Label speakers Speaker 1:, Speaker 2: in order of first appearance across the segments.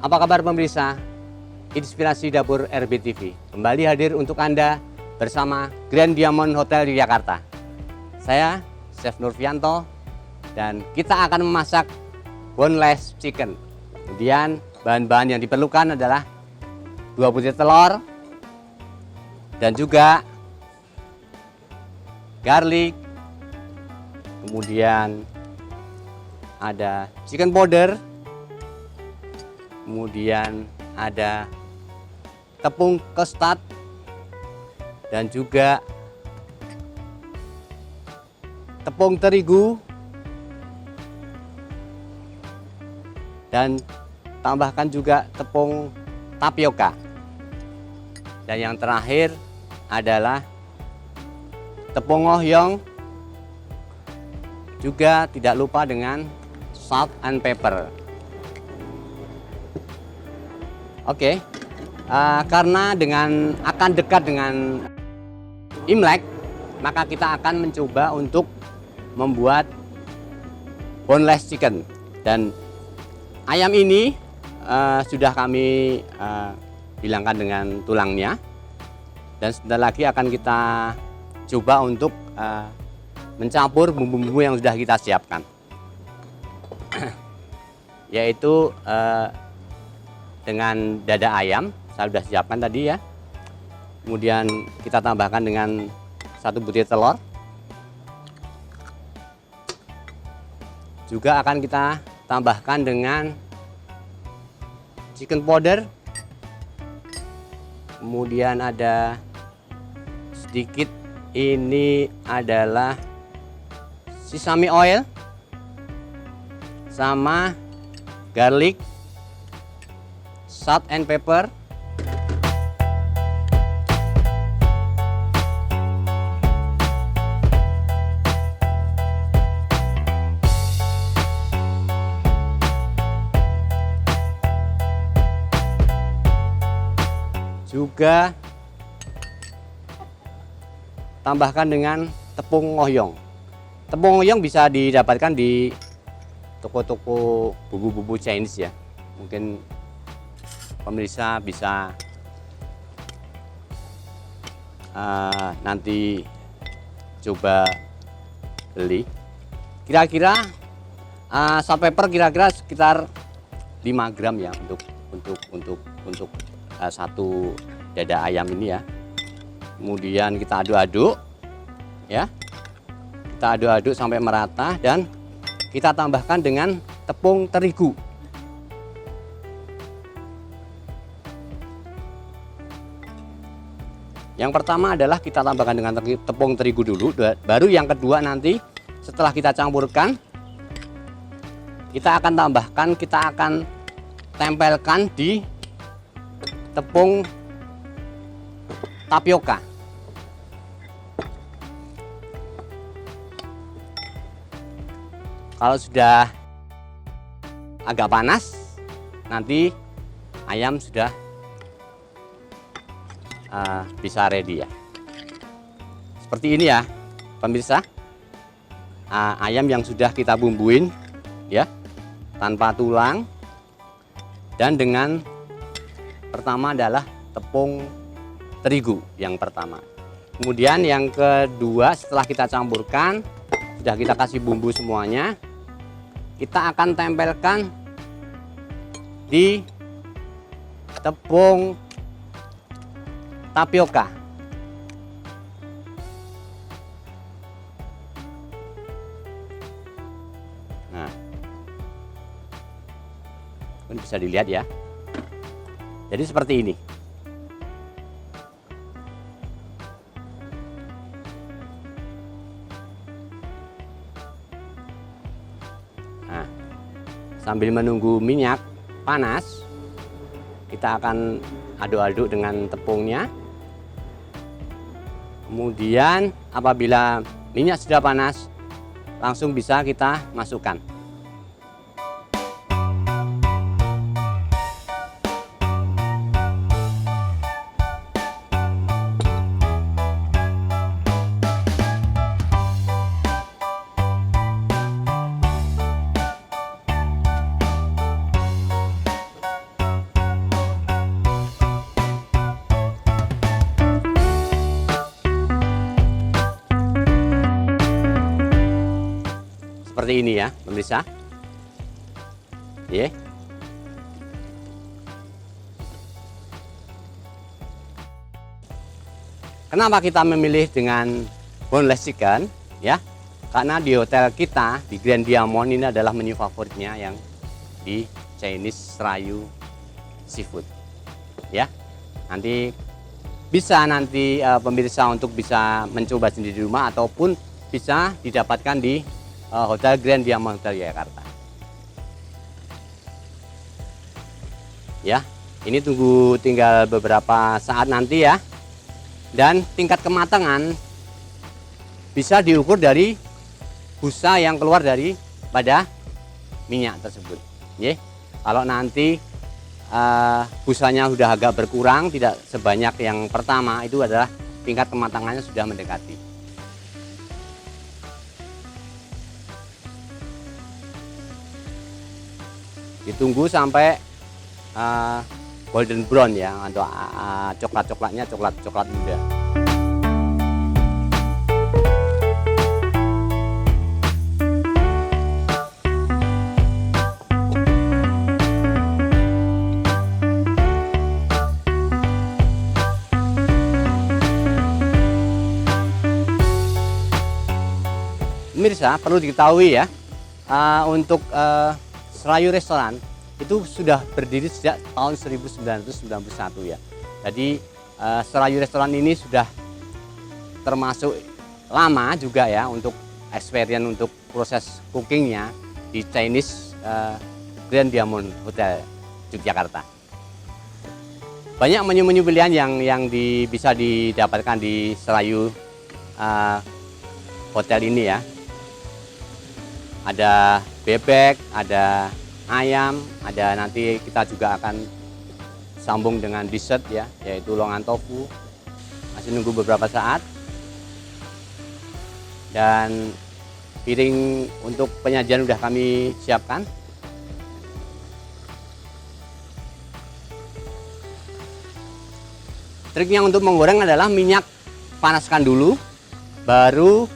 Speaker 1: Apa kabar pemirsa? Inspirasi Dapur RBTV kembali hadir untuk Anda bersama Grand Diamond Hotel Yogyakarta. Saya Chef Nurfianto dan kita akan memasak boneless chicken. Kemudian bahan-bahan yang diperlukan adalah 2 butir telur dan juga garlic, kemudian ada chicken powder, kemudian ada tepung custard dan juga tepung terigu, dan tambahkan juga tepung tapioka. Dan yang terakhir adalah tepung ngohyong, juga tidak lupa dengan salt and pepper. Oke, karena akan dekat dengan Imlek, maka kita akan mencoba untuk membuat boneless chicken. Dan ayam ini sudah kami hilangkan dengan tulangnya, dan sebentar lagi akan kita coba untuk mencampur bumbu-bumbu yang sudah kita siapkan, yaitu dengan dada ayam saya sudah siapkan tadi ya. Kemudian kita tambahkan dengan 1 butir telur. Juga akan kita tambahkan dengan chicken powder. Kemudian ada sedikit, ini adalah sesame oil sama garlic, salt and pepper, juga tambahkan dengan tepung ngohyong. Tepung ngohyong bisa didapatkan di toko-toko bumbu-bumbu Chinese ya. Mungkin pemirsa bisa nanti coba beli. Kira-kira salt pepper kira-kira sekitar 5 gram ya untuk satu dada ayam ini ya. Kemudian kita aduk-aduk ya. Kita aduk-aduk sampai merata dan kita tambahkan dengan tepung terigu. Yang pertama adalah kita tambahkan dengan tepung terigu dulu, baru yang kedua nanti setelah kita campurkan kita akan tempelkan di tepung tapioka. Kalau sudah agak panas, nanti ayam sudah bisa ready ya. Seperti ini ya pemirsa, ayam yang sudah kita bumbuin ya, tanpa tulang, dan dengan pertama adalah tepung terigu yang pertama. Kemudian yang kedua, setelah kita campurkan, sudah kita kasih bumbu semuanya, kita akan tempelkan di tepung tapioka. Nah, ini bisa dilihat ya. Jadi seperti ini. Nah, sambil menunggu minyak panas, kita akan aduk-aduk dengan tepungnya. Kemudian apabila minyak sudah panas, langsung bisa kita masukkan. seperti ini ya, pemirsa. Ya. Kenapa kita memilih dengan boneless chicken? Ya, karena di hotel kita di Grand Diamond ini adalah menu favoritnya yang di Chinese Serayu Seafood. Ya, nanti bisa pemirsa untuk bisa mencoba sendiri di rumah ataupun bisa didapatkan di Hotel Grand Diamond Hotel Yogyakarta. Ya, ini tunggu tinggal beberapa saat nanti ya. Dan tingkat kematangan bisa diukur dari busa yang keluar pada minyak tersebut. Ya, kalau nanti busanya sudah agak berkurang, tidak sebanyak yang pertama, itu adalah tingkat kematangannya sudah mendekati. Ditunggu sampai golden brown ya, atau coklat-coklatnya coklat muda. Pemirsa, perlu diketahui ya, untuk Serayu Restoran itu sudah berdiri sejak tahun 1991 ya. Jadi Serayu Restoran ini sudah termasuk lama juga ya untuk experience untuk proses cookingnya di Chinese Grand Diamond Hotel Yogyakarta. Banyak menu-menu pilihan yang bisa didapatkan di Serayu Hotel ini ya. Ada bebek, ada ayam, ada nanti kita juga akan sambung dengan dessert ya, yaitu longan tofu. Masih nunggu beberapa saat. Dan piring untuk penyajian sudah kami siapkan. Triknya untuk menggoreng adalah minyak panaskan dulu, baru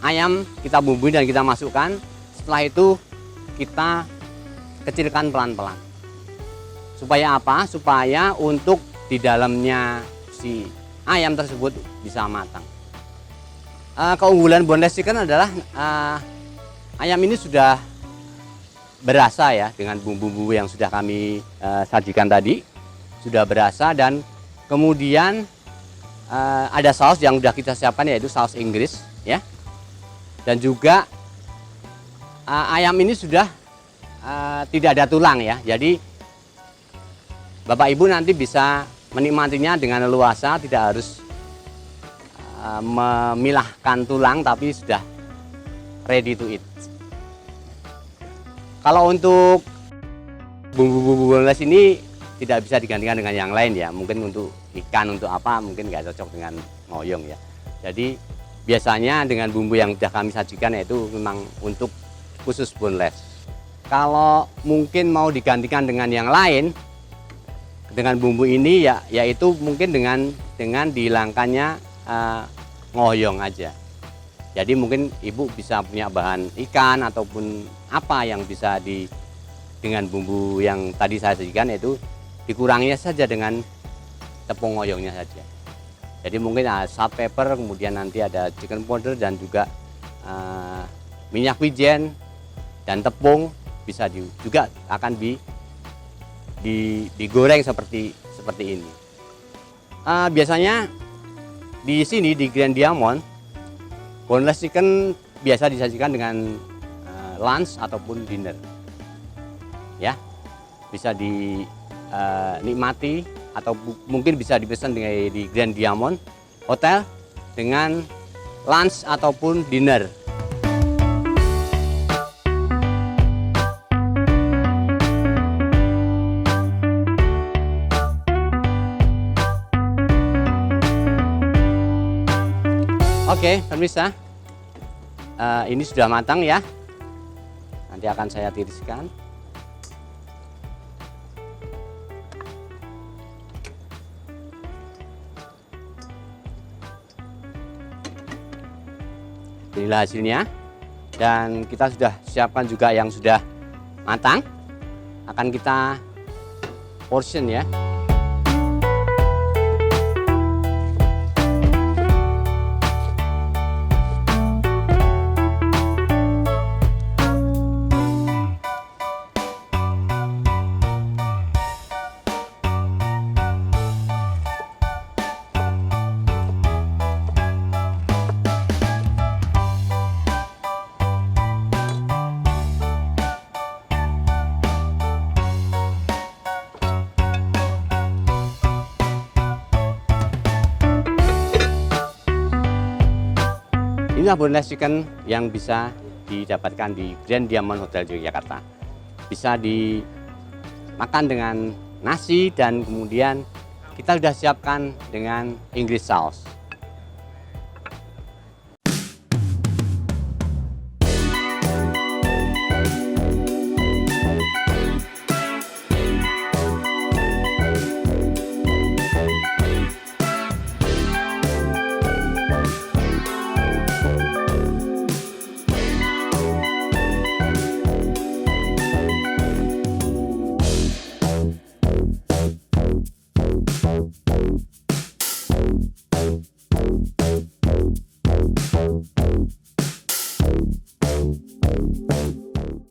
Speaker 1: ayam kita bumbui dan kita masukkan. Setelah itu kita kecilkan pelan-pelan. Supaya apa? Supaya untuk di dalamnya si ayam tersebut bisa matang. Keunggulan boneless chicken adalah ayam ini sudah berasa ya, dengan bumbu-bumbu yang sudah kami sajikan tadi. Sudah berasa, dan kemudian ada saus yang sudah kita siapkan, yaitu saus Inggris ya. Dan juga ayam ini sudah tidak ada tulang ya. Jadi Bapak Ibu nanti bisa menikmatinya dengan leluasa, tidak harus memilahkan tulang, tapi sudah ready to eat. Kalau untuk bumbu-bumbu boneless ini tidak bisa digantikan dengan yang lain ya. Mungkin untuk ikan, untuk apa, mungkin nggak cocok dengan ngoyong ya. Jadi biasanya dengan bumbu yang sudah kami sajikan yaitu memang untuk khusus boneless. Kalau mungkin mau digantikan dengan yang lain, dengan bumbu ini ya, yaitu mungkin dengan dihilangkannya ngoyong aja. Jadi mungkin ibu bisa punya bahan ikan ataupun apa yang bisa dengan bumbu yang tadi saya sajikan, yaitu dikuranginya saja dengan tepung ngoyongnya saja. Jadi mungkin salt, pepper, kemudian nanti ada chicken powder dan juga minyak wijen dan tepung, bisa juga akan digoreng seperti ini. Biasanya di sini di Grand Diamond boneless chicken biasa disajikan dengan lunch ataupun dinner. Ya, bisa dinikmati atau mungkin bisa dipesan di Grand Diamond Hotel dengan lunch ataupun dinner. Oke, pemirsa, ini sudah matang ya. Nanti akan saya tiriskan. Inilah hasilnya. Dan kita sudah siapkan juga yang sudah matang. Akan kita portion ya. Inilah boneless chicken yang bisa didapatkan di Grand Diamond Hotel Yogyakarta. Bisa dimakan dengan nasi dan kemudian kita sudah siapkan dengan English sauce.